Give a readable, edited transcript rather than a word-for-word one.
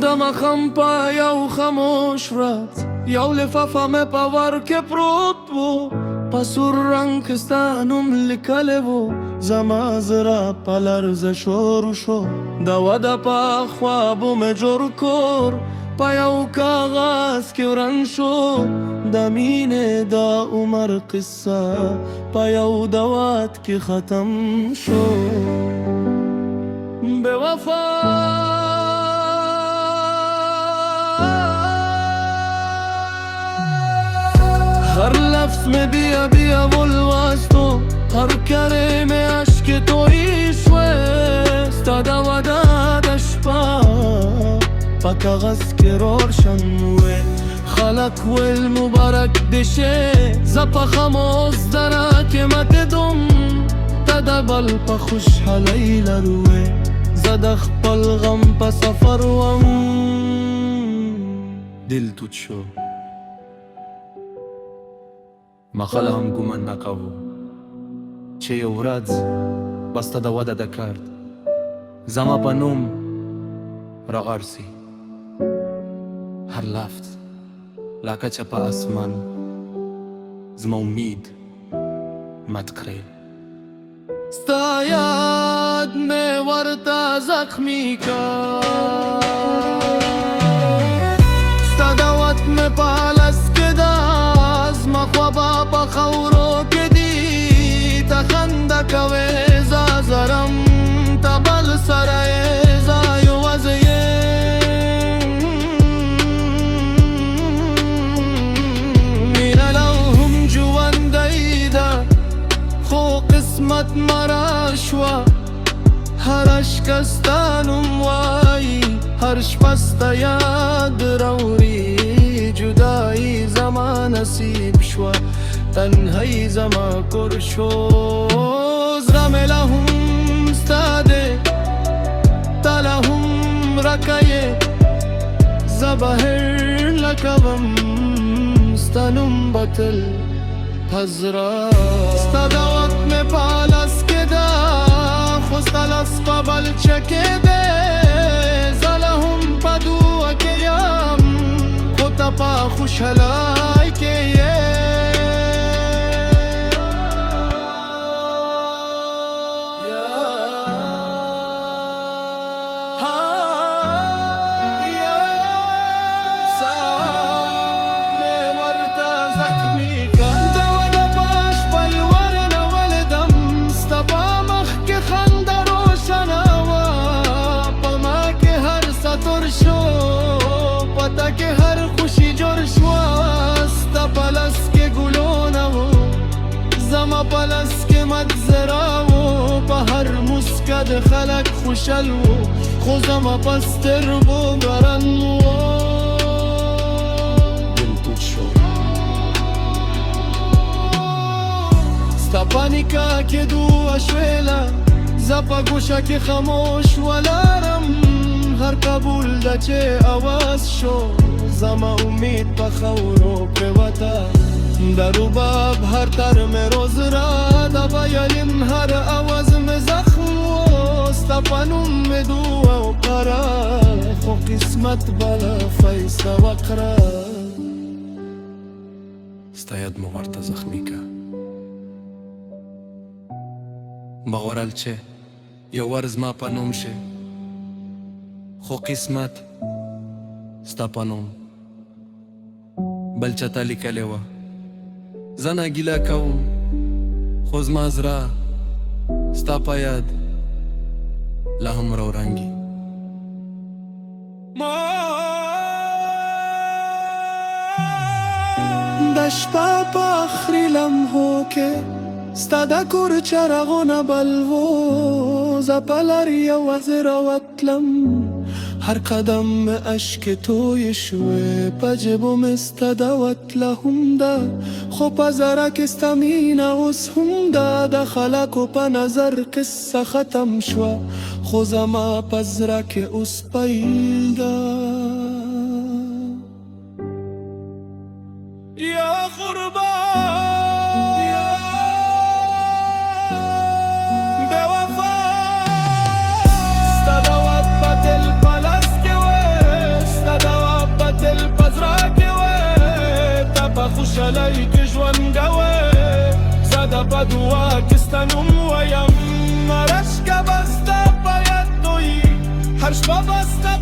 دمخم پا یو خموش رات یو لفافه مې په ور کې پروت و په سور رنګ کې ستا نوم لیکلی و زما زړه په لرزه شور شو د واده په خوابو مې جوړ کور په یو کاغذ کې ورن شو د مینې د عمر قصه په یو دوات کې ختم شو بے وفا هر لفظ میں بیا بیا ولواستو هر کلمه عشق تویی شوه ستا د واده د شپه په کاغذ کې روشن وی خلق ویل مبارک دې شي زه په خاموش دره کې ماتېدم ته د بل په خوشحالۍ لروې زه د خپل غم په سفر وم دل توت شو ما خله هم ګومان نه کوو چې یو ورځ به ستا د واده د کارت زما په نوم راغرسي هر لفظ لکه چې په اسمان زما امید مات کړی ستا یاد مې ورته زخمی کړ ستا دعوت مې په لاس کې ده زما خوابه په خاورو کې دي ته خنده کوې زه زرم ته بل سره یې زه یوازې مینه لا هم ژوندۍ ده خو قسمت مرا شوه هر اشکه ستا نوم وایي هر شپه ستا یاد راوړي جدایي زما نصیب شوه تنهایی زما کور شو زړه مې لا هم ستا دی تا لا هم راکه یې زه بهر لکوم ستا نوم به تل په زړه ستا دعوت مې په لاس کې ده خو ستا لاس په بلچه کې دی زه لا هم په دعا کې یم خو ته په خوشحالۍ کې یې زما پلس کې مدزرا و په هر مسکه د خلک خوشحال و خو زما په سترګو ګران و دل توت شو ستا په نکاح کې دعا شویله زه په ګوشه کې خاموش ولرم هر قبول ده چې اواز شو زما امید په خاورو پرېوته در رباب هر تر میں روز رات بیانیم هر آواز میں زخم و ستا پنوم میں دعا و پرا خو قسمت بلا فیصله وکړه ستا یاد مو ورته زخمی که بغورل چې یو ور زما په نوم شي خو قسمت ستا په نوم بل چاته لیکلی وه زه ناګیله کوم خو زما زړه ستا په یاد لا هم راورنګي د شپه په آخري لمحو کې ستا د کور چراغونه بل و زه په لارې یوازې راوتلم هر قدم مې اشکې تویې شوې په جیبو مې ستا دعوت لا هم ده خو په زړه کې ستا مینه اوس هم ده د خلکو په نظر قصه ختم شوه خو زما په زړه کې اوس پیل ده یا قربان شليك جوان قوي زاد بدواك استنم ويم مرشك بستا بيدوي حرش بابستا